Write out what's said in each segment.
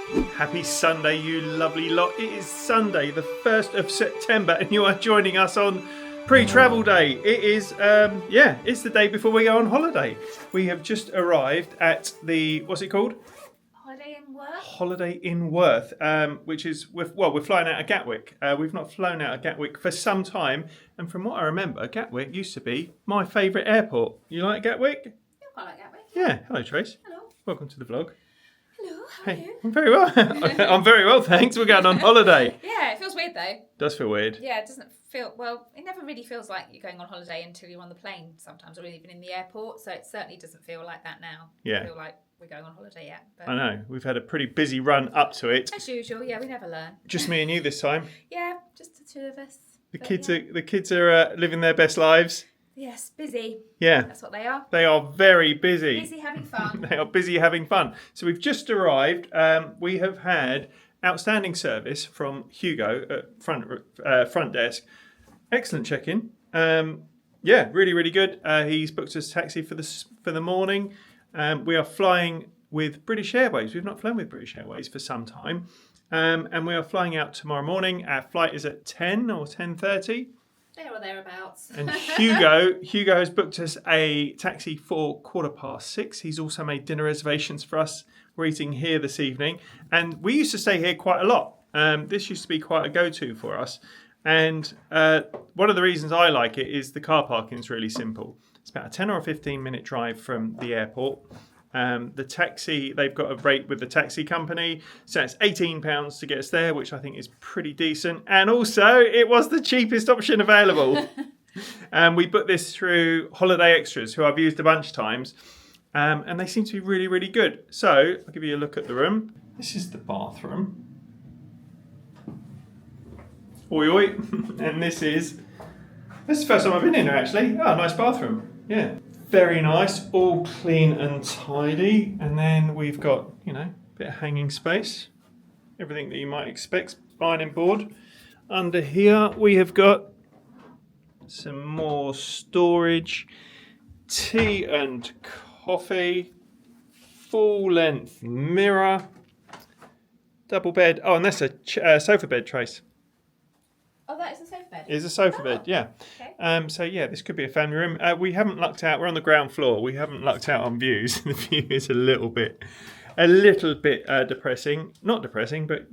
Happy Sunday, you lovely lot. It is Sunday, the 1st of September, and you are joining us on pre-travel day. It is, it's the day before we go on holiday. We have just arrived at the, what's it called? Holiday Inn Worth, which is, we're flying out of Gatwick. We've not flown out of Gatwick for some time, and from what I remember, Gatwick used to be my favourite airport. You like Gatwick? Yeah, I like Gatwick. Yeah. Hello, Trace. Hello. Welcome to the vlog. Hello, how are you? I'm very well. I'm very well, thanks. We're going on holiday. Yeah, it feels weird though. Does feel weird. Yeah, it doesn't feel, well, it never really feels like you're going on holiday until you're on the plane sometimes, or even in the airport, so it certainly doesn't feel like that now. Yeah. I feel like we're going on holiday yet. But I know. We've had a pretty busy run up to it. as usual, yeah, we never learn. Just me and you this time. Yeah, just the two of us. The kids are living their best lives. Yes, busy. Yeah. That's what they are. They are very busy. Busy having fun. They are busy having fun. So we've just arrived. We have had outstanding service from Hugo at front desk. Excellent check-in. Really, really good. He's booked us a taxi for the morning. We are flying with British Airways. We've not flown with British Airways for some time. And we are flying out tomorrow morning. Our flight is at 10 or 10:30. There or thereabouts. And Hugo has booked us a taxi for 6:15. He's also made dinner reservations for us. We're eating here this evening. And we used to stay here quite a lot. This used to be quite a go-to for us. And one of the reasons I like it is the car parking is really simple. It's about a 10 or a 15-minute drive from the airport. The taxi, they've got a rate with the taxi company, so it's £18 to get us there, which I think is pretty decent. And also, it was the cheapest option available. We booked this through Holiday Extras, who I've used a bunch of times, and they seem to be really, really good. So, I'll give you a look at the room. This is the bathroom. Oi, oi. And this is the first time I've been in here, actually. Oh, nice bathroom. Yeah. Very nice, all clean and tidy. And then we've got, a bit of hanging space. Everything that you might expect, ironing board. Under here, we have got some more storage, tea and coffee, full-length mirror, double bed. Oh, and that's a sofa bed, Trace. Oh, that is a sofa bed? It is a sofa bed, yeah. Okay. This could be a family room. We haven't lucked out. We're on the ground floor. We haven't lucked out on views. The view is a little bit depressing. Not depressing, but,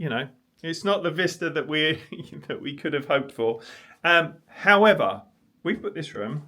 it's not the vista that we could have hoped for. However, we put this room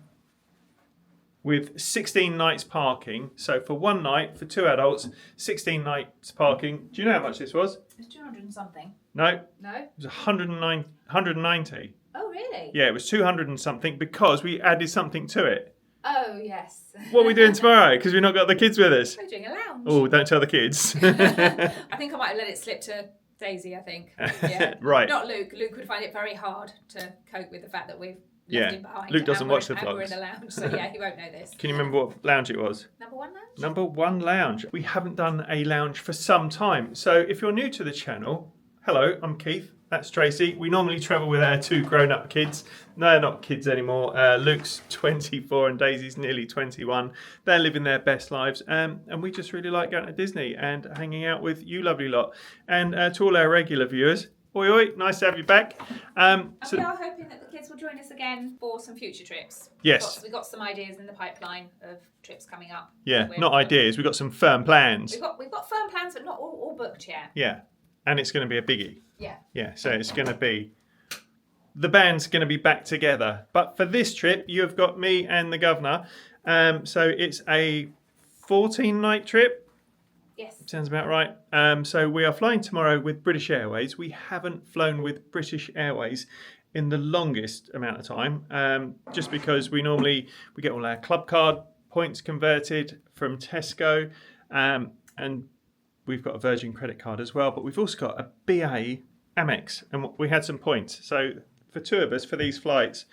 with 16 nights parking. So for one night, for two adults, 16 nights parking. Do you know how much this was? It's 200 and something. No. No? It was 190. Oh, really? Yeah, it was 200 and something because we added something to it. Oh, yes. What are we doing tomorrow? Because we've not got the kids with us. We're doing a lounge. Oh, don't tell the kids. I think I might have let it slip to Daisy, I think. Yeah. Right. Not Luke. Luke would find it very hard to cope with the fact that we've left him behind. Luke doesn't watch the vlogs. We're in vlogs. the lounge, so yeah, he won't know this. Can you remember what lounge it was? No.1 Lounge? No.1 Lounge. We haven't done a lounge for some time. So if you're new to the channel, hello, I'm Keith. That's Tracy. We normally travel with our two grown-up kids. No, they're not kids anymore. Luke's 24 and Daisy's nearly 21. They're living their best lives. And we just really like going to Disney and hanging out with you lovely lot. And to all our regular viewers, oi, oi, nice to have you back. We are hoping that the kids will join us again for some future trips. Yes. We've got some ideas in the pipeline of trips coming up. Yeah, not ideas. We've got some firm plans. We've got firm plans, but not all booked yet. Yeah, and it's going to be a biggie. Yeah. Yeah, so it's going to be... The band's going to be back together. But for this trip, you have got me and the governor. So it's a 14-night trip. Yes. Sounds about right. So we are flying tomorrow with British Airways. We haven't flown with British Airways in the longest amount of time, just because we get all our club card points converted from Tesco, and we've got a Virgin credit card as well, but we've also got a BA Amex, and we had some points. So for two of us, for these flights,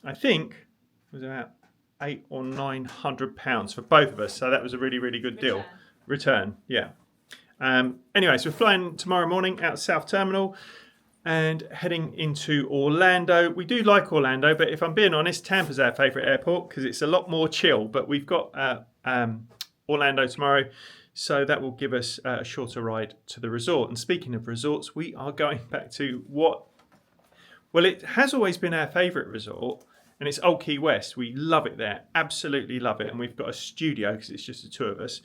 I think it was about £800 or £900 for both of us. So that was a really, really good deal. Return, yeah. Anyway, so we're flying tomorrow morning out of South Terminal and heading into Orlando. We do like Orlando, but if I'm being honest, Tampa's our favourite airport because it's a lot more chill. But we've got Orlando tomorrow. So that will give us a shorter ride to the resort. And speaking of resorts, we are going back to it has always been our favourite resort, and it's Old Key West. We love it there, absolutely love it. And we've got a studio because it's just the two of us.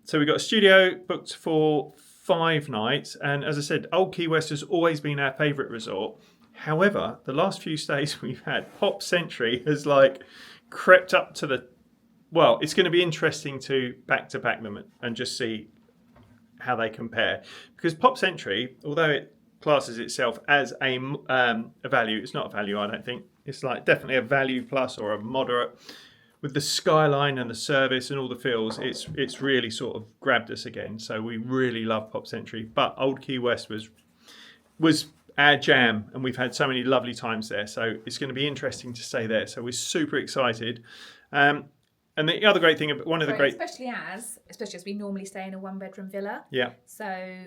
So we've got a studio booked for 5 nights. And as I said, Old Key West has always been our favourite resort. However, the last few stays we've had, Pop Century has crept up to the... Well, it's going to be interesting to back them and just see how they compare. Because Pop Century, although it classes itself as a value, it's not a value, I don't think. It's definitely a value plus or a moderate. With the skyline and the service and all the feels, it's really sort of grabbed us again. So we really love Pop Century. But Old Key West was our jam, and we've had so many lovely times there. So it's going to be interesting to stay there. So we're super excited. And the other great thing, especially as we normally stay in a 1-bedroom villa. Yeah. So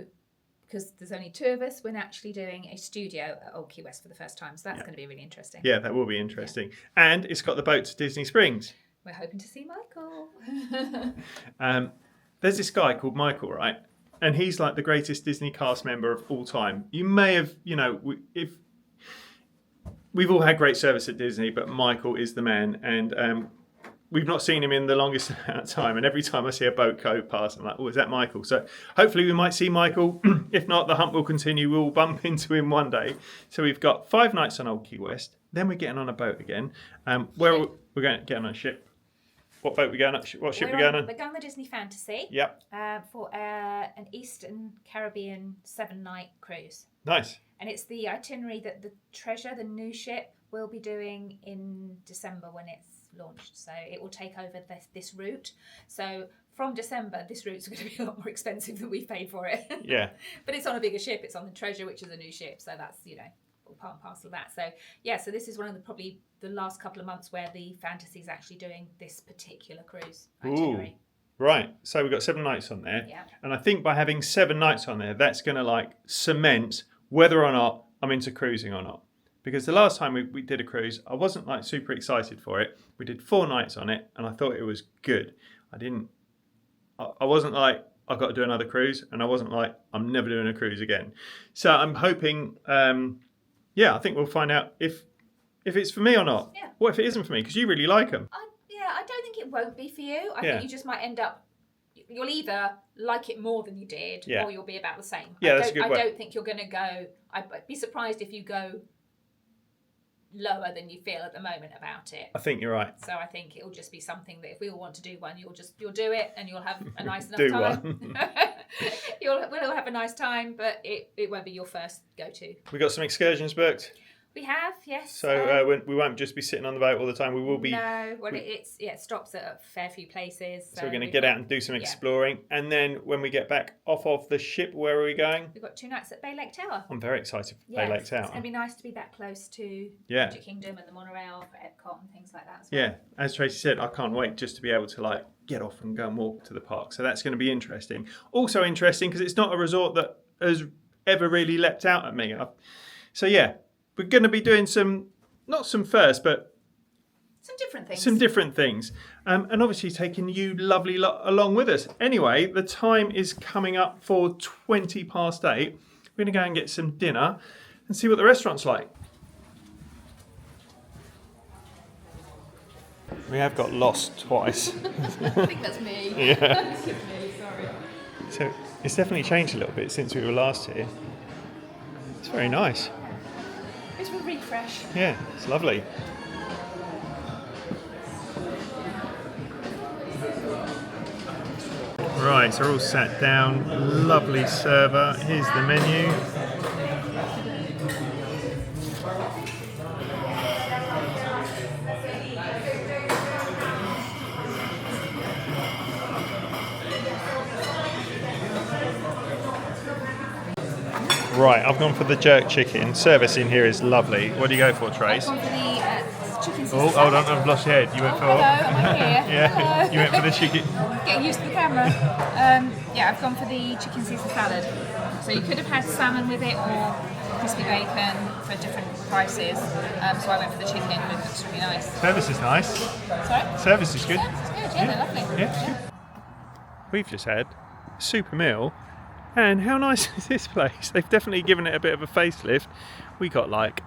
because there's only 2 of us, we're actually doing a studio at Old Key West for the first time. So that's going to be really interesting. Yeah, that will be interesting. Yeah. And it's got the boat to Disney Springs. We're hoping to see Michael. There's this guy called Michael, right? And he's the greatest Disney cast member of all time. You may have, if we've all had great service at Disney, but Michael is the man. And we've not seen him in the longest amount of time, and every time I see a boat go past, I'm like, oh, is that Michael? So hopefully we might see Michael. If not, the hunt will continue. We'll bump into him one day. So we've got 5 nights on Old Key West. Then we're getting on a boat again. We're going to get on a ship. What boat are we going on? What ship are we going on? We're going on the Disney Fantasy. Yep. For an Eastern Caribbean 7-night cruise. Nice. And it's the itinerary that the Treasure, the new ship, will be doing in December when it's launched. So it will take over this route. So from December, this route's going to be a lot more expensive than we've paid for it. Yeah. But it's on a bigger ship. It's on the Treasure, which is a new ship. So that's, all part and parcel of that. So yeah, so this is one of probably the last couple of months where the Fantasy is actually doing this particular cruise itinerary. Ooh, right. So we've got 7 nights on there. Yeah. And I think by having 7 nights on there, that's going to cement whether or not I'm into cruising or not. Because the last time we did a cruise, I wasn't super excited for it. We did 4 nights on it, and I thought it was good. I wasn't I've got to do another cruise, and I wasn't I'm never doing a cruise again. So I'm hoping, I think we'll find out if it's for me or not. Yeah. What if it isn't for me? Because you really like them. I don't think it won't be for you. I think you just might end up, you'll either like it more than you did, or you'll be about the same. Yeah, that's a good way. I don't think you're going to go, I'd be surprised if you go lower than you feel at the moment about it. I think you're right. So I think it'll just be something that if we all want to do one, you'll do it, and you'll have a nice enough time. We'll all have a nice time, but it won't be your first go-to. We got some excursions booked. We have, yes. So we won't just be sitting on the boat all the time. We will be. No, well, it stops at a fair few places. So we're going to get out and do some exploring, and then when we get back off of the ship, where are we going? We've got 2 nights at Bay Lake Tower. I'm very excited for Bay Lake Tower. It's going to be nice to be that close to Magic Kingdom and the monorail for Epcot and things like that as well. Yeah, as Tracy said, I can't wait just to be able to get off and go and walk to the park. So that's going to be interesting. Also interesting because it's not a resort that has ever really leapt out at me. So yeah. We're going to be doing not some first, but some different things. And obviously taking you lovely lot along with us. Anyway, the time is coming up for 8:20. We're going to go and get some dinner and see what the restaurant's like. We have got lost twice. I think that's me. Yeah. That's me, sorry. So it's definitely changed a little bit since we were last here. It's very nice. It's a refresh. Yeah, it's lovely. Right, so we're all sat down. Lovely server. Here's the menu. Right, I've gone for the jerk chicken. Service in here is lovely. What do you go for, Trace? I've gone for the chicken Caesar hold on, I've lost your head. You went for... Hello, I'm here. Yeah, Hello. You went for the chicken... Getting used to the camera. I've gone for the chicken Caesar salad. So you could have had salmon with it or crispy bacon for different prices. So I went for the chicken, which looks really nice. Service is nice. Sorry? Service is good. Service is good, they're lovely. Yeah, it's good. we've just had a super meal. And how nice is this place? They've definitely given it a bit of a facelift. We got like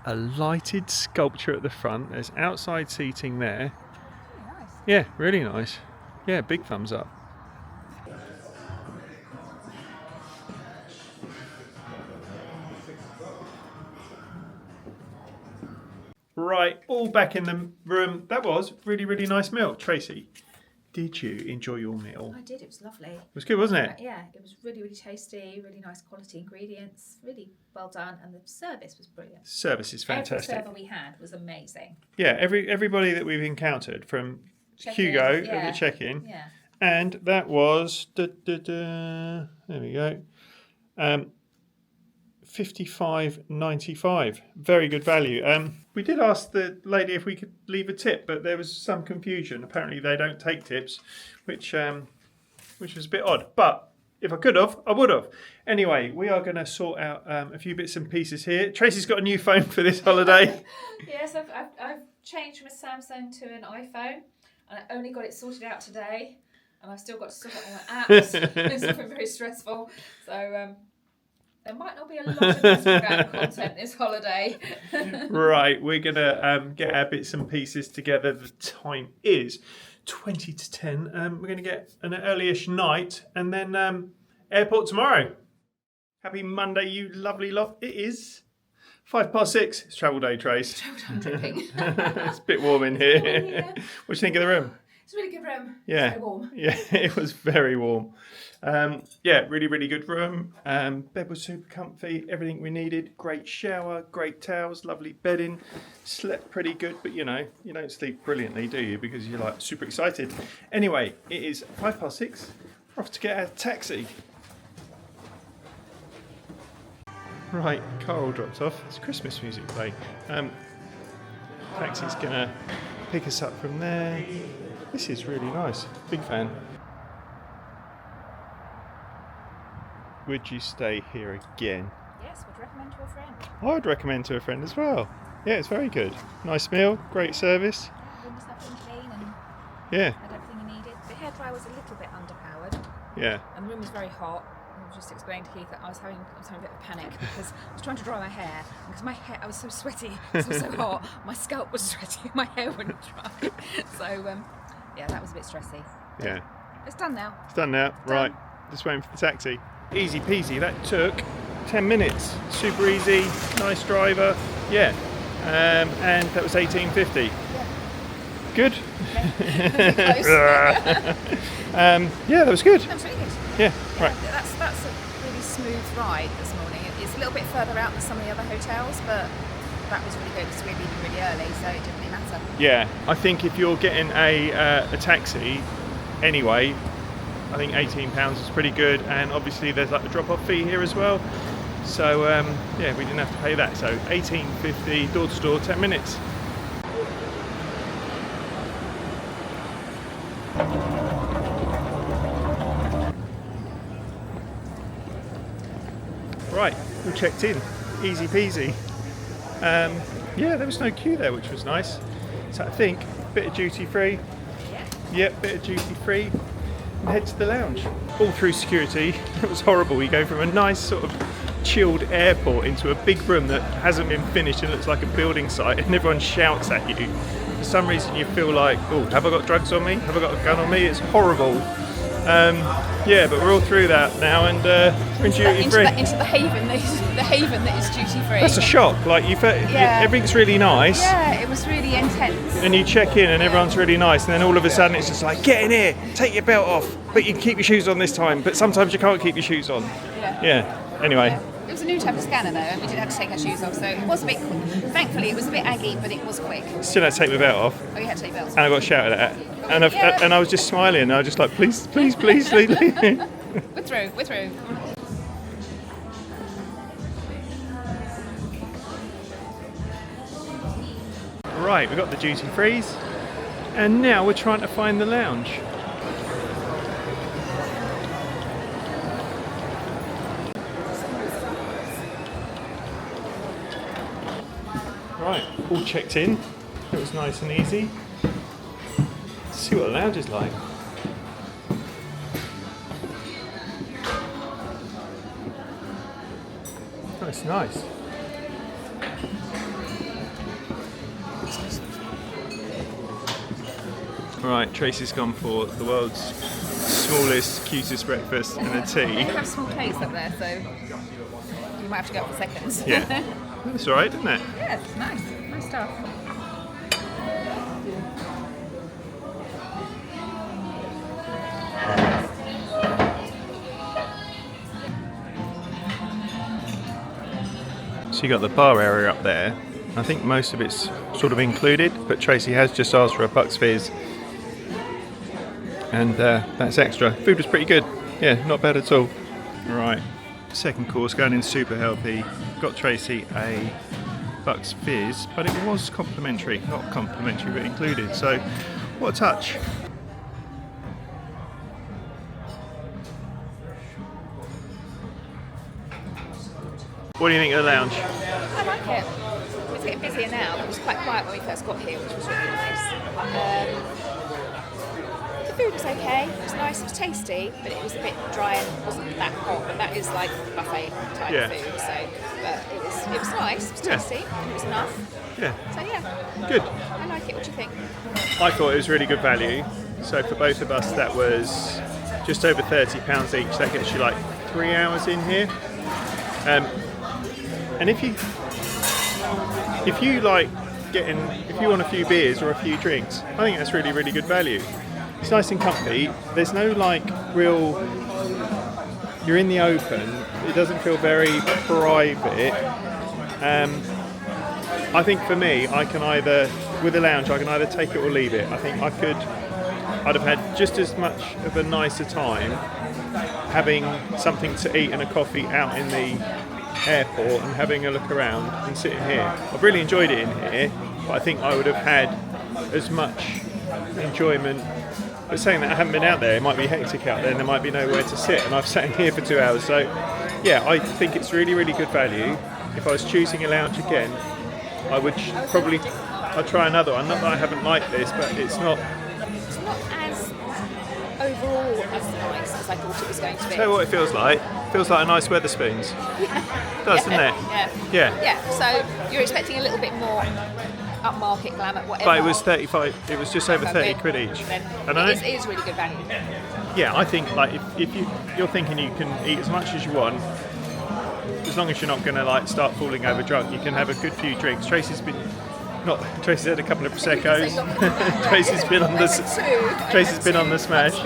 a lighted sculpture at the front. There's outside seating there. Really nice. Yeah, really nice. Yeah, big thumbs up. Right, all back in the room. That was really, really nice meal. Tracy, did you enjoy your meal? I did. It was lovely. It was good, wasn't it? Yeah, it was really, really tasty. Really nice quality ingredients. Really well done, and the service was brilliant. Service is fantastic. Every server we had was amazing. Yeah, everybody that we've encountered from Hugo at the check-in, and that was there we go, $55.95. Very good value. We did ask the lady if we could leave a tip, but there was some confusion. Apparently, they don't take tips, which was a bit odd. But if I could have, I would have. Anyway, we are going to sort out a few bits and pieces here. Tracy's got a new phone for this holiday. Yes, I've changed from a Samsung to an iPhone, and I only got it sorted out today, and I've still got to sort out all my apps. It's been very stressful. So there might not be a lot of Instagram content this holiday. Right, we're going to get our bits and pieces together. The time is 20 to 10. We're going to get an early-ish night and then airport tomorrow. Happy Monday, you lovely lot. It is 6:05. It's travel day, Trace. It's a bit warm in here. Yeah. What do you think of the room? It's a really good room. Yeah. It's so warm. Yeah, it was very warm. Yeah, really, really good room. Bed was super comfy, everything we needed. Great shower, great towels, lovely bedding. Slept pretty good, but you know, you don't sleep brilliantly, do you? Because you're like super excited. Anyway, it is 6:05. We're off to get our taxi. Right, Carl drops off. It's Christmas music playing. Taxi's gonna pick us up from there. This is really nice. Big fan. Would you stay here again? Yes, would recommend to a friend. I would recommend to a friend as well. Yeah, it's very good. Nice meal, great service. Room was lovely and clean, and Yeah, had everything you needed. The hairdryer was a little bit underpowered, yeah. and the room was very hot. I just explained to Keith that I was having a bit of a panic because I was trying to dry my hair, and because my hair, I was so sweaty, it was so hot, my scalp was sweaty, my hair wouldn't dry. So yeah, that was a bit stressy. Yeah. It's done now. It's done now. Right, just waiting for the taxi. Easy peasy, that took 10 minutes. Super easy, nice driver. Yeah. And that was $18.50. Yeah. Good? Close. Yeah, that was good. That was really good. Yeah, right. That's a really smooth ride this morning. It's a little bit further out than some of the other hotels, but that was really good because we were leaving really early, so it didn't really matter. Yeah, I think if you're getting a taxi anyway, I think £18 is pretty good, and obviously there's like the drop-off fee here as well. So yeah, we didn't have to pay that. So $18.50 door to door, 10 minutes. Right, we checked in, easy peasy. Yeah, there was no queue there, which was nice. So I think a bit of duty free. Yep, bit of duty free. And head to the lounge. All through security, it was horrible. You go from a nice sort of chilled airport into a big room that hasn't been finished and looks like a building site, and everyone shouts at you. For some reason you feel like, oh, have I got drugs on me? Have I got a gun on me? It's horrible. Yeah, but we're all through that now, and we're in duty free. Into the haven that is duty free. That's a shock. Like everything's really nice. Yeah, it was really intense. And you check in and everyone's really nice, and then all of a sudden it's just like, get in here, take your belt off, but you can keep your shoes on this time, but sometimes you can't keep your shoes on. Yeah. Anyway. Yeah. It was a new type of scanner though, and we didn't have to take our shoes off, so it was a bit quick. Thankfully, it was a bit aggy, but it was quick. Still had to take my belt off. Oh, you had to take belts off. And I got shouted at. And I was just smiling, and I was just like, please, please, please, please. We're through. Right, we've got the duty frees, and now we're trying to find the lounge. Right, all checked in. It was nice and easy. Let's see what the lounge is like. That's nice. Right, Tracy's gone for the world's smallest, cutest breakfast and a tea. They have small plates up there, so you might have to go up for seconds. Yeah, that's alright, isn't it? Yeah, it's nice. Nice stuff. So you got the bar area up there. I think most of it's sort of included, but Tracy has just asked for a Bucks Fizz. And that's extra. Food was pretty good. Yeah, not bad at all. Right, second course, going in super healthy. Got Tracy a Bucks Fizz, but it was complimentary. Not complimentary, but included. So, what a touch. What do you think of the lounge? I like it. It's getting busier now, but it was quite quiet when we first got here, which was really nice. The food was okay. It was nice. It was tasty, but it was a bit dry and wasn't that hot. But that is like buffet type food. So, but it was nice. It was tasty. And it was enough. Yeah. So yeah. Good. I like it. What do you think? I thought it was really good value. So for both of us, that was just over £30 each. That gets you like 3 hours in here. And if you like if you want a few beers or a few drinks, I think that's really, really good value. It's nice and comfy. There's no like real, you're in the open. It doesn't feel very private. I think for me, I can either, with the lounge, I can either take it or leave it. I think I'd have had just as much of a nicer time having something to eat and a coffee out in the airport and having a look around and sitting here. I've really enjoyed it in here, but I think I would have had as much enjoyment. But saying that, I haven't been out there. It might be hectic out there and there might be nowhere to sit, and I've sat in here for 2 hours. So yeah, I think it's really, really good value. If I was choosing a lounge again, I would probably, I'd try another one. Not that I haven't liked this, but it's not as overall as nice as I thought it was going to be. Tell you what it feels like. It feels like a nice Wetherspoons. Doesn't it? Yeah. So you're expecting a little bit more upmarket glamour, whatever. But it was 35. It was just over 30 quid each. And it is really good value. Yeah, I think like if you're thinking you can eat as much as you want, as long as you're not going to like start falling over drunk, you can have a good few drinks. Tracy's had a couple of Prosecco's. Tracy's been on the smash.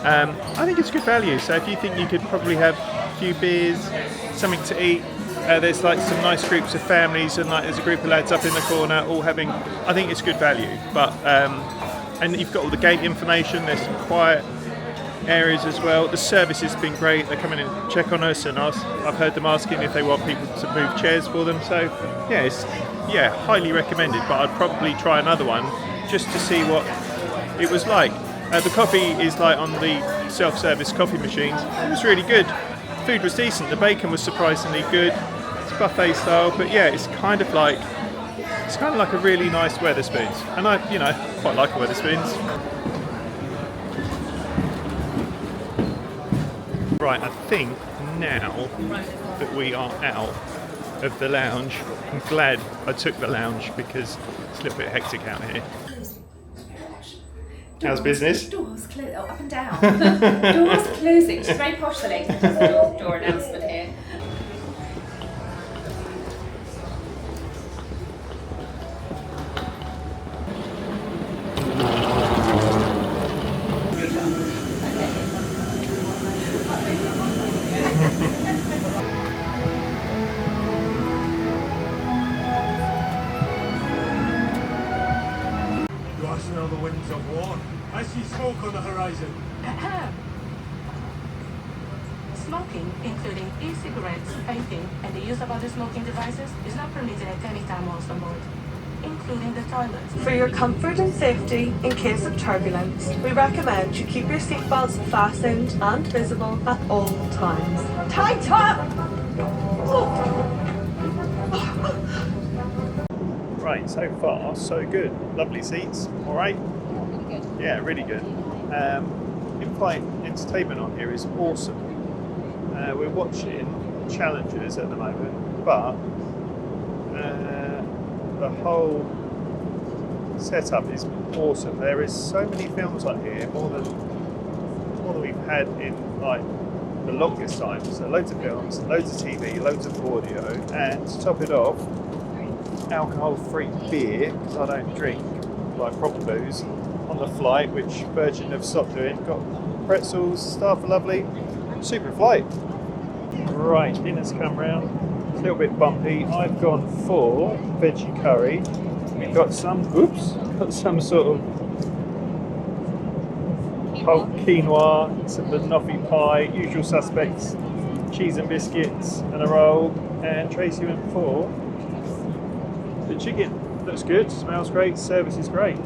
I think it's good value. So if you think you could probably have a few beers, something to eat, there's like some nice groups of families, and like there's a group of lads up in the corner all having. I think it's good value. But and you've got all the gate information. There's some quiet areas as well. The service has been great. They come in and check on us, and I've heard them asking if they want people to move chairs for them. So yeah, highly recommended. But I'd probably try another one just to see what it was like. The coffee is like on the self-service coffee machines. It was really good. Food was decent. The bacon was surprisingly good. It's buffet style, but yeah, it's kind of like a really nice Wetherspoons, and I quite like a Wetherspoons. Right, I think now that we are out of the lounge, I'm glad I took the lounge because it's a little bit hectic out here. How's business? Doors closing, up and down. Doors closing. She's very posh, the lady who does the door announcement here. Smell the winds of war. I see smoke on the horizon. Smoking, including e-cigarettes, vaping, and the use of other smoking devices, is not permitted at any time whilst on board, including the toilets. For your comfort and safety in case of turbulence, we recommend you keep your seatbelts fastened and visible at all times. Tight up! Right, so far so good. Lovely seats. All right. Really good. Yeah, really good. In-flight entertainment on here is awesome. We're watching Challengers at the moment. but the whole setup is awesome. There is so many films like here, more than we've had in like the longest time. So loads of films, loads of TV, loads of audio, and to top it off, alcohol-free beer, because I don't drink like proper booze, on the flight, which Virgin have stopped doing. Got pretzels, staff are lovely, super flight. Right, dinner's come round. It's a little bit bumpy. I've gone for veggie curry. We've got some sort of whole quinoa, some banoffee pie, usual suspects, cheese and biscuits, and a roll. And Tracy went for the chicken. Looks good, smells great, service is great.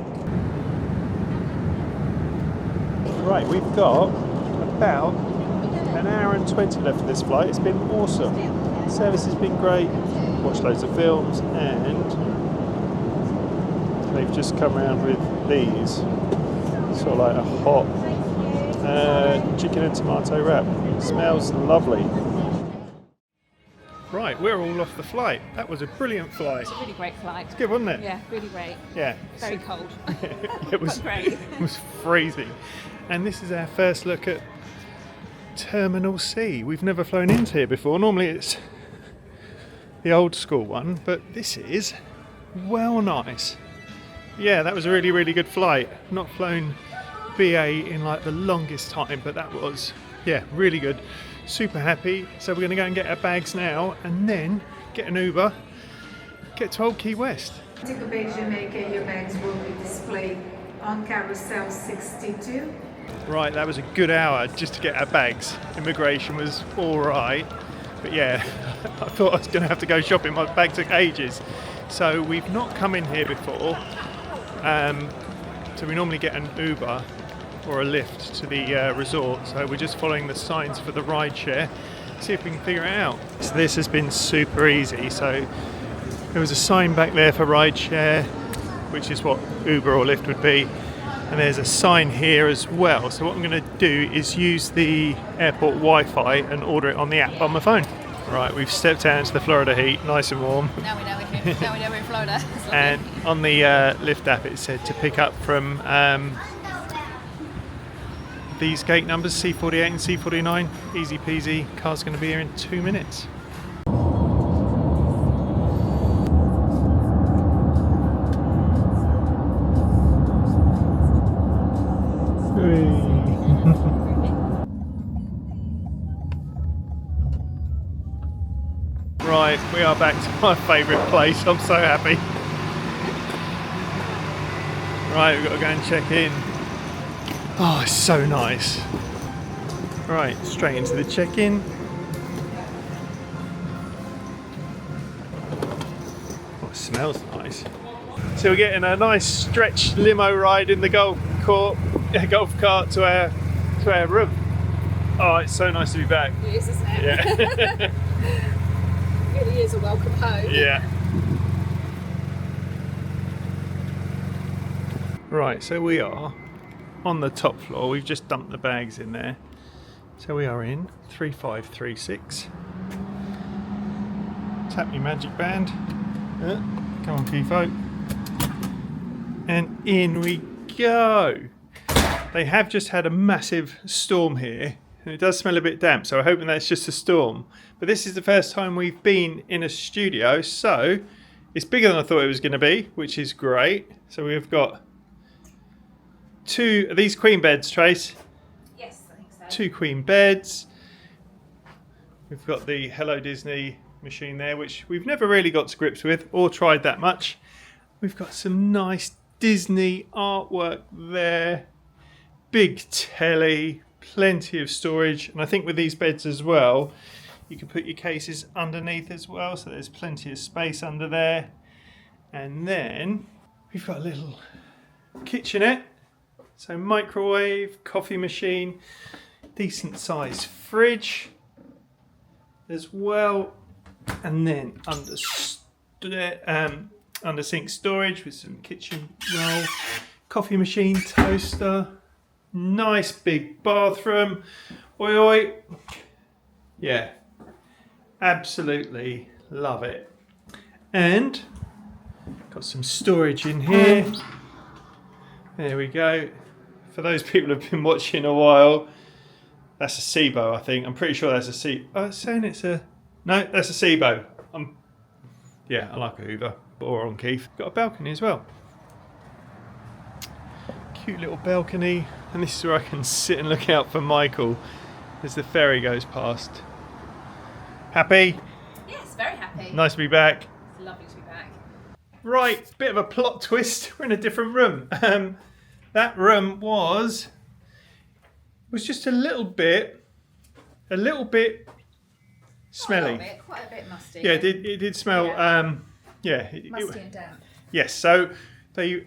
Right, we've got about an hour and 20 left of this flight. It's been awesome. Service has been great. Watched loads of films, and they've just come around with these. Sort of like a hot chicken and tomato wrap. Smells lovely. Right, we're all off the flight. That was a brilliant flight. It's a really great flight. It's good, wasn't it? Yeah, really great. Yeah. Very cold. It was But great. It was freezing. And this is our first look at Terminal C. We've never flown into here before. Normally it's the old school one, but this is well nice. Yeah, that was a really, really good flight. Not flown BA in like the longest time, but that was, yeah, really good. Super happy. So we're going to go and get our bags now and then get an Uber, get to Old Key West. Take a page Jamaica, your bags will be displayed on carousel 62. Right, that was a good hour just to get our bags. Immigration was all right, but yeah, I thought I was going to have to go shopping. My bag took ages. So we've not come in here before. So we normally get an Uber or a lift to the resort. So we're just following the signs for the ride share. See if we can figure it out. So this has been super easy. So there was a sign back there for ride share, which is what Uber or Lyft would be. And there's a sign here as well. So what I'm going to do is use the airport Wi-Fi and order it on the app on my phone. Right, we've stepped out into the Florida heat, nice and warm. Now we know we're here. Now we know we're in Florida. And on the Lyft app it said to pick up from these gate numbers, C48 and C49. Easy peasy, car's going to be here in 2 minutes. Right, we are back to my favourite place. I'm so happy. Right, we've got to go and check in. Oh, it's so nice. Right, straight into the check-in. Oh, it smells nice. So we're getting a nice stretched limo ride in the golf cart to our room. Oh, it's so nice to be back. It is, isn't it? Yeah. It really is a welcome home. Yeah. Right, so we are on the top floor. We've just dumped the bags in there. So we are in 3536. Tap your magic band. Come on, Kifo. And in we go. They have just had a massive storm here. And it does smell a bit damp, so I'm hoping that's just a storm. But this is the first time we've been in a studio, so it's bigger than I thought it was going to be, which is great. So we've got two of these queen beds, Trace. Yes, I think so. 2 queen beds. We've got the Hello Disney machine there, which we've never really got to grips with or tried that much. We've got some nice Disney artwork there. Big telly, plenty of storage, and I think with these beds as well, you can put your cases underneath as well, so there's plenty of space under there. And then we've got a little kitchenette, so microwave, coffee machine, decent sized fridge as well, and then under sink storage with some kitchen roll, coffee machine, toaster. Nice big bathroom. Oi oi. Yeah, absolutely Love it. And got some storage in here. There we go. For those people who've been watching a while, that's a SIBO, I think. I'm pretty sure that's a SIBO. Oh, it's saying it's a... No, that's a SIBO. Yeah, I like a Hoover. Or on Keith. Got a balcony as well. Cute little balcony. And this is where I can sit and look out for Michael as the ferry goes past. Happy? Yes, very happy. Nice to be back. It's lovely to be back. Right, bit of a plot twist. We're in a different room. That room was just a little bit smelly. Quite a bit musty. Yeah, it did smell. Yeah. Musty and damp. Yes, so they,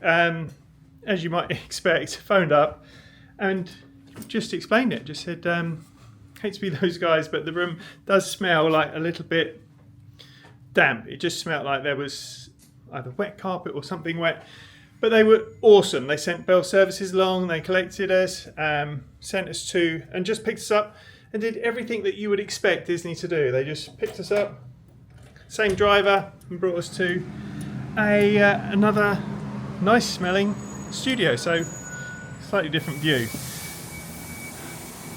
as you might expect, phoned up and just explained it. Just said, hate to be those guys, but the room does smell like a little bit damp. It just smelled like there was either wet carpet or something wet. But they were awesome. They sent Bell Services along, they collected us, sent us to, and just picked us up and did everything that you would expect Disney to do. They just picked us up, same driver, and brought us to another nice smelling studio. So, slightly different view.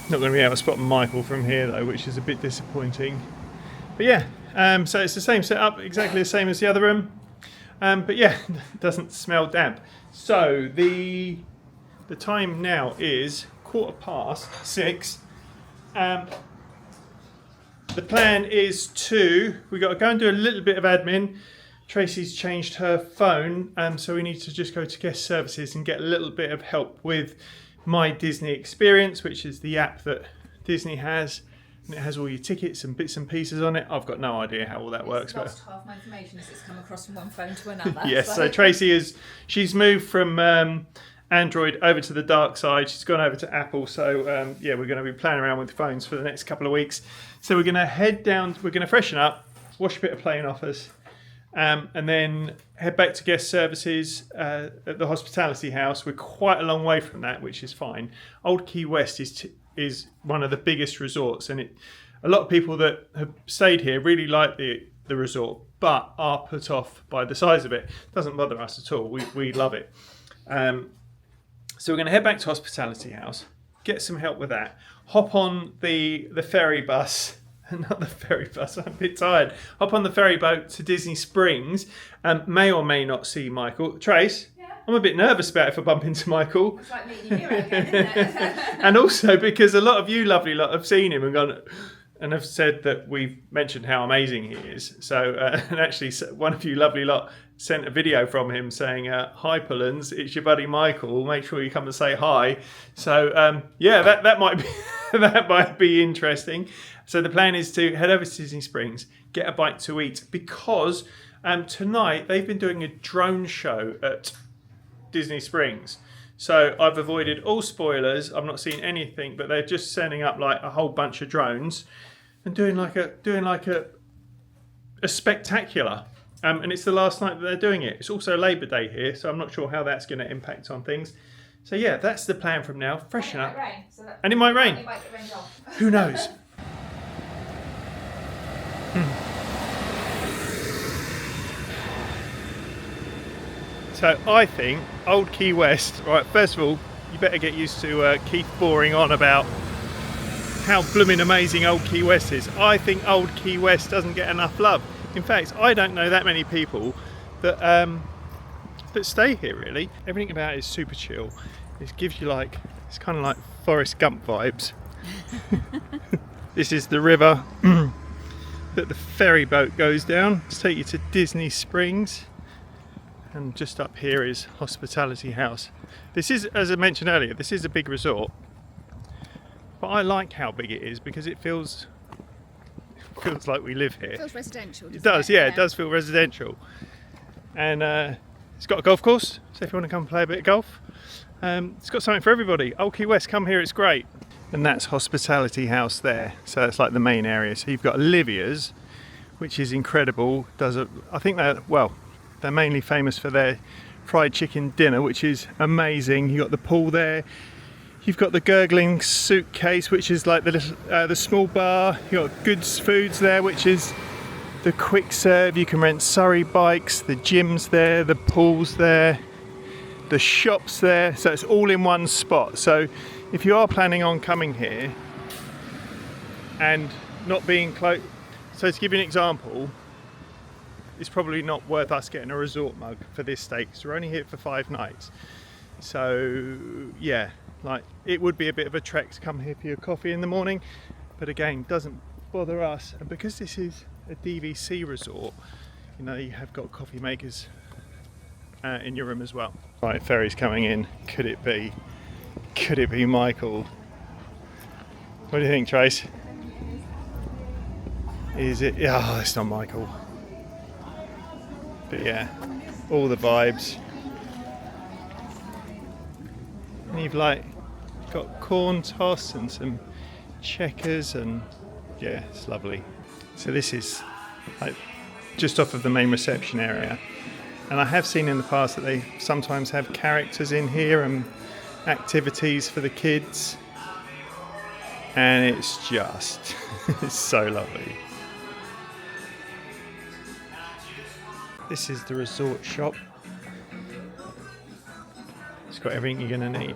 Not going to be able to spot Michael from here though, which is a bit disappointing. But yeah, so it's the same setup, exactly the same as the other room. But yeah, it doesn't smell damp. So the time now is 6:15. The plan is we got to go and do a little bit of admin. Tracy's changed her phone, so we need to just go to guest services and get a little bit of help with My Disney Experience, which is the app that Disney has. And it has all your tickets and bits and pieces on it. I've got no idea how all that works. I've lost half my information as it's come across from one phone to another. Yes, so Tracy she's moved from Android over to the dark side. She's gone over to Apple. So yeah, we're going to be playing around with phones for the next couple of weeks. So we're going to head down, we're going to freshen up, wash a bit of plane off us, and then head back to guest services at the hospitality house. We're quite a long way from that, which is fine. Old Key West is one of the biggest resorts, and a lot of people that have stayed here really like the resort, but are put off by the size of it. Doesn't bother us at all. We love it. So we're going to head back to hospitality house, get some help with that, hop on the ferry bus. Not the ferry bus, I'm a bit tired. Hop on the ferry boat to Disney Springs. May or may not see Michael. Trace, yeah. I'm a bit nervous about if I bump into Michael. It's like meeting you again, isn't it? And also because a lot of you lovely lot have seen him and gone and have said that we've mentioned how amazing he is. So, and actually one of you lovely lot sent a video from him saying, hi Pullens, it's your buddy Michael, make sure you come and say hi. So yeah, that might be that might be interesting. So the plan is to head over to Disney Springs, get a bite to eat, because tonight they've been doing a drone show at Disney Springs. So I've avoided all spoilers. I've not seen anything, but they're just sending up like a whole bunch of drones and doing like a spectacular. And it's the last night that they're doing it. It's also Labor Day here, so I'm not sure how that's going to impact on things. So yeah, that's the plan from now. Freshen up. And it might rain. It might get rained off. Who knows? So I think Old Key West, right, first of all, you better get used to Keith boring on about how blooming amazing Old Key West is. I think Old Key West doesn't get enough love. In fact, I don't know that many people that that stay here really. Everything about it is super chill. It gives you it's kind of like Forrest Gump vibes. This is the river that the ferry boat goes down to take you to Disney Springs. And just up here is Hospitality House. This is, as I mentioned earlier, this is a big resort. But I like how big it is because it feels like we live here. It feels residential. It does, yeah, it does feel residential. And it's got a golf course, so if you want to come play a bit of golf, it's got something for everybody. Old Key West, come here, it's great. And that's Hospitality House there, so that's like the main area. So you've got Olivia's, which is incredible. I think they're mainly famous for their fried chicken dinner, which is amazing. You've got the pool there. You've got the gurgling suitcase, which is like the small bar. You've got Goods Foods there, which is the quick serve, you can rent Surrey bikes, the gym's there, the pool's there, the shop's there, so it's all in one spot. So if you are planning on coming here and not being close, so to give you an example, it's probably not worth us getting a resort mug for this stay because we're only here for 5 nights. So yeah, like it would be a bit of a trek to come here for your coffee in the morning, but again, doesn't bother us. And because this is a DVC resort, you know, you have got coffee makers in your room as well. Right, ferry's coming in. Could it be Michael? What do you think, Trace? Is it? Oh, it's not Michael. But yeah, all the vibes. And you've like got corn toss and some checkers, and yeah, it's lovely. So this is like just off of the main reception area, and I have seen in the past that they sometimes have characters in here and activities for the kids, and it's just it's so lovely. This is the resort shop. It's got everything you're going to need.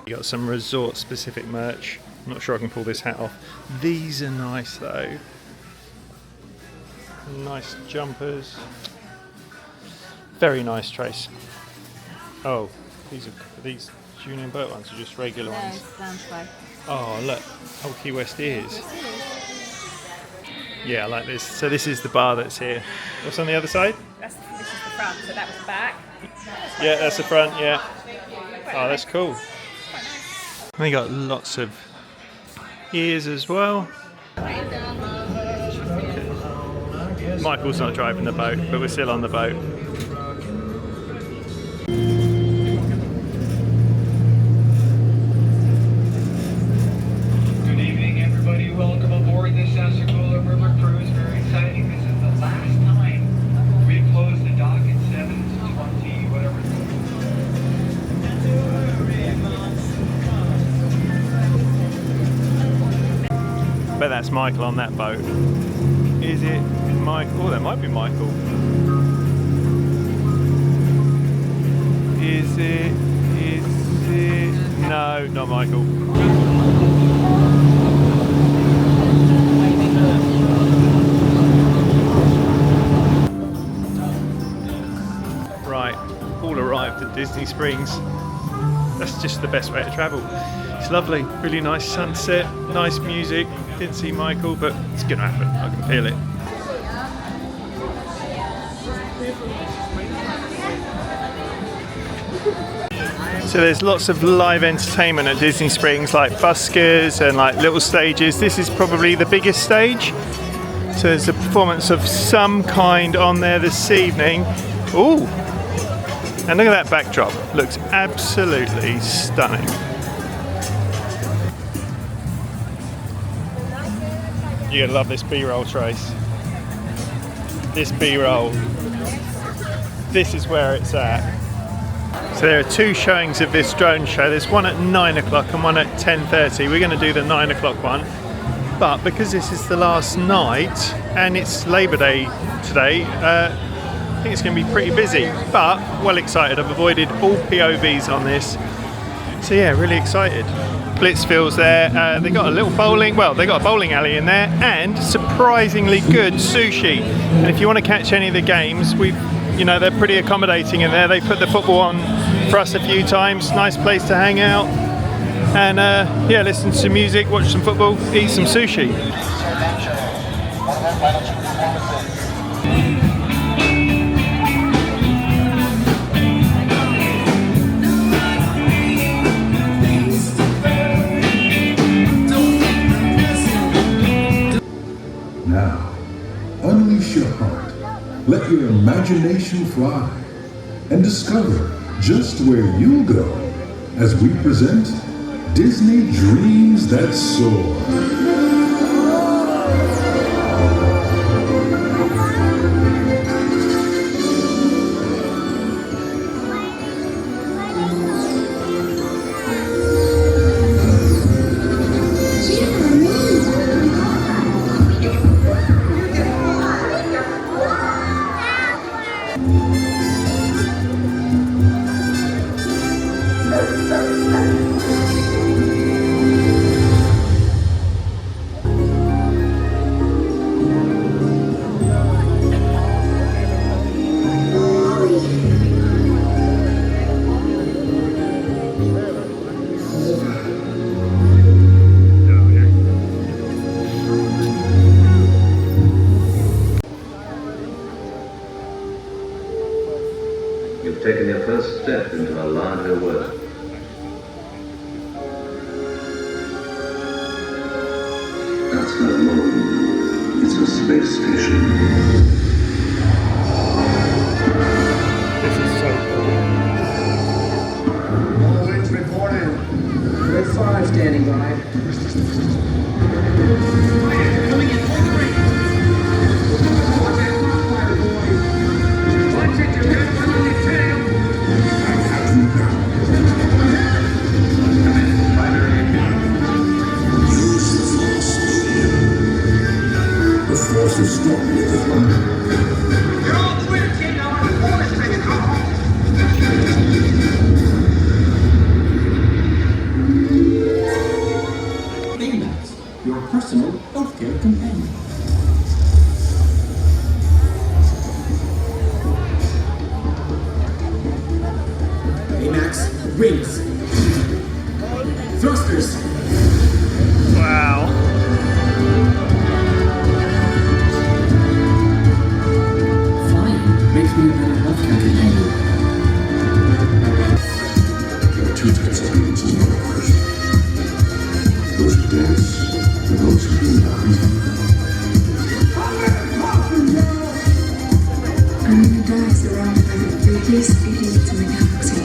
You got some resort specific merch. I'm not sure I can pull this hat off. These are nice though. Nice jumpers. Very nice, Trace. Oh, these Union Boat ones are just regular ones. Oh look, Old Key West ears. Yeah, I like this. So this is the bar that's here. What's on the other side? This is the front, so that was the back. Yeah, that's the front, yeah. Oh, that's cool. We got lots of ears as well. Michael's not driving the boat, but we're still on the boat. Good evening, everybody. Welcome aboard this Sassagoula River Cruise. Very exciting. This is the last time we close the dock at 7:20, whatever. Bet that's Michael on that boat. Is it Michael? Oh, that might be Michael. Is it? No, not Michael. Right, all arrived at Disney Springs. That's just the best way to travel. It's lovely, really nice sunset, nice music. Didn't see Michael, but it's gonna happen. I can feel it. So there's lots of live entertainment at Disney Springs, like buskers and like little stages. This is probably the biggest stage. So there's a performance of some kind on there this evening. Ooh, and look at that backdrop. Looks absolutely stunning. You're gonna love this B-roll, Trace. This B-roll. This is where it's at. So there are 2 showings of this drone show. There's one at 9 o'clock and one at 10:30. We're going to do the 9 o'clock one. But because this is the last night and it's Labor Day today, I think it's going to be pretty busy. But well excited. I've avoided all POVs on this. So yeah, really excited. Blitzfield's there. They got a little bowling. Well, they got a bowling alley in there and surprisingly good sushi. And if you want to catch any of the games, you know, they're pretty accommodating in there. They put the football on for us a few times. Nice place to hang out and yeah, listen to some music, watch some football, eat some sushi. Now, unleash your heart. Let your imagination fly and discover just where you'll go as we present Disney Dreams That Soar. first step into a larger world. That's not a moon. It's a space station. This is so cool. All winds reporting. Red 5 standing by. Coming in, hold the brake. Watch that crossfire, boys. Watch it, you're good one on your tail. I have you now. Use the force, Julian. The force is strong with the blood. You're all clear, kid. Now on the force, take it home. Baymax, your personal healthcare companion. Baymax, wings. Thrusters. Wow. Flying makes me a better healthcare companion. There are two types of humans in the universe. Those who dance and those who do not. I'm in a dark surrounded by the prettiest idiots in the galaxy.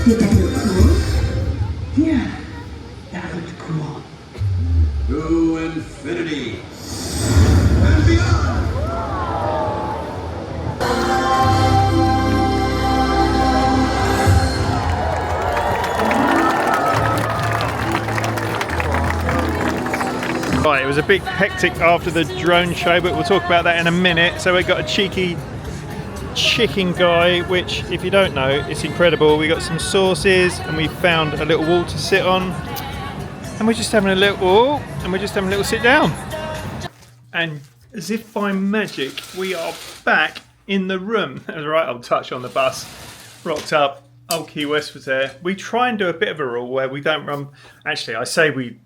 Did that look cool? Yeah, that looked cool. To infinity and beyond! Right, it was a bit hectic after the drone show, but we'll talk about that in a minute. So we got a cheeky chicken guy, which, if you don't know, it's incredible. We got some sauces, and we found a little wall to sit on, and we're just having a little sit down. And as if by magic, we are back in the room. That was right old touch on the bus. Rocked up. Old Key West was there. We try and do a bit of a rule where we don't run. Actually, I say we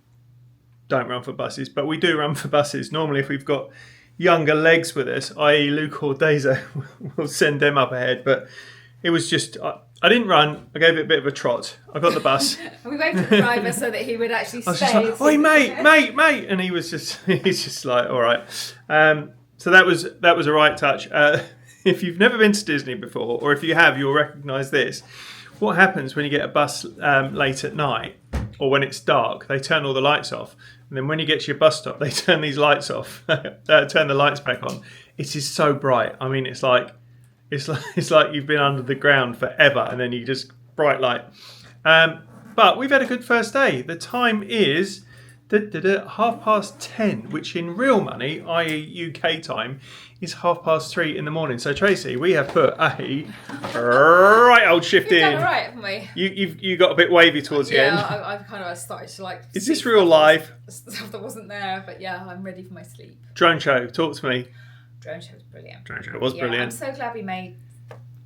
don't run for buses, but we do run for buses. Normally, if we've got younger legs with us, i.e. Luke or Deza, we'll send them up ahead. But it was just, I didn't run. I gave it a bit of a trot. I got the bus. We waited for the driver so that he would actually I was stay. just like, oi, mate. And he's just like, all right. So that was a right touch. If you've never been to Disney before, or if you have, you'll recognise this. What happens when you get a bus late at night, or when it's dark? They turn all the lights off. And then when you get to your bus stop, they turn these lights off, turn the lights back on. It is so bright. I mean, it's like you've been under the ground forever, and then you just bright light. But we've had a good first day. The time is 10:30, which in real money, i.e. UK time, is 3:30 in the morning. So Tracy, we have put a right old shift We've in. done all right, haven't we? You got a bit wavy towards the end. Yeah, I've kind of started to like. Is this real life? Stuff that wasn't there, but yeah, I'm ready for my sleep. Drone show, talk to me. Drone show was brilliant. Drone show was I'm brilliant. so glad we made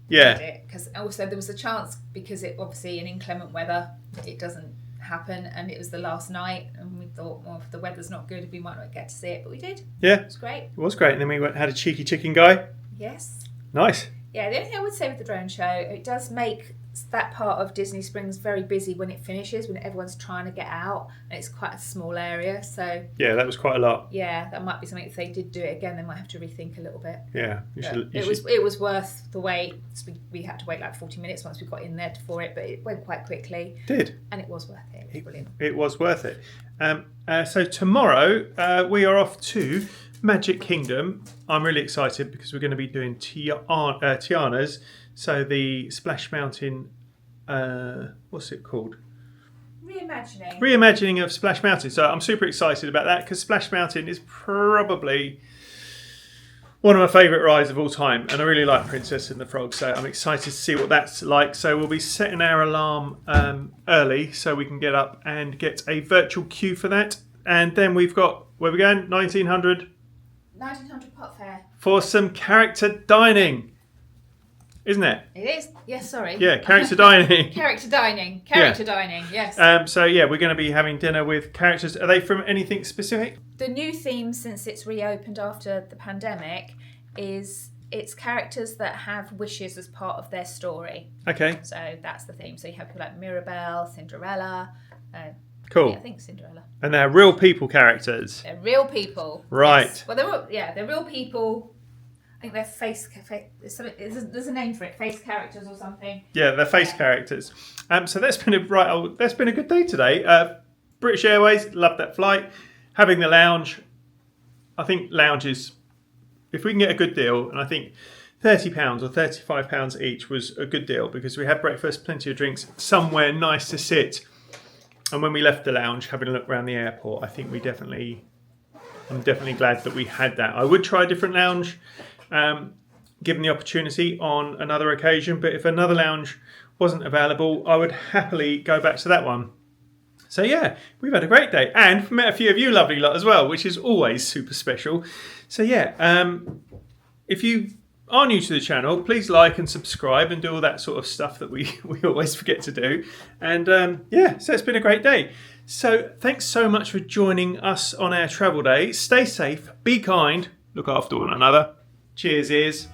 Yeah. it, because also there was a chance, because it obviously in inclement weather it doesn't happen, and it was the last night, and we thought, well, if the weather's not good, we might not get to see it, but we did. Yeah. It was great. It was great. And then we had a cheeky chicken guy. Yes. Nice. Yeah, the only thing I would say with the drone show, it does make that part of Disney Springs very busy when it finishes, when everyone's trying to get out, and it's quite a small area. So Yeah, that was quite a lot. yeah, that might be something. If they did do it again, they might have to rethink a little bit. Yeah. It was worth the wait. We had to wait like 40 minutes once we got in there for it, but it went quite quickly. Did. And it was worth it. It was brilliant. It was worth it. So tomorrow we are off to Magic Kingdom. I'm really excited because we're going to be doing Tiana's. So the Splash Mountain, what's it called? Reimagining of Splash Mountain. So I'm super excited about that because Splash Mountain is probably one of my favourite rides of all time, and I really like Princess and the Frog, so I'm excited to see what that's like. So we'll be setting our alarm early so we can get up and get a virtual queue for that. And then we've got, where are we going? 1900 Pot Fair. For some character dining, isn't it? It is. Yes, sorry. Yeah, character dining. Character dining, yes. So yeah, we're going to be having dinner with characters. Are they from anything specific? The new theme since it's reopened after the pandemic is it's characters that have wishes as part of their story. Okay. So that's the theme. So you have people like Mirabelle, Cinderella. Cool. Yeah, I think Cinderella. And they're real people characters. They're real people. Right. Yes. Well, they're real people. I think they're there's a name for it, face characters or something. Yeah, they're face characters. So that's been a good day today. British Airways, loved that flight. Having the lounge, I think lounges, if we can get a good deal, and I think £30 or £35 each was a good deal because we had breakfast, plenty of drinks, somewhere nice to sit. And when we left the lounge, having a look around the airport, I think I'm definitely glad that we had that. I would try a different lounge, given the opportunity on another occasion, but if another lounge wasn't available, I would happily go back to that one. So yeah, we've had a great day and met a few of you lovely lot as well, which is always super special. So yeah, if you are new to the channel, please like and subscribe and do all that sort of stuff that we always forget to do. And yeah, so it's been a great day. So thanks so much for joining us on our travel day. Stay safe, be kind, look after one another. Cheers, ears.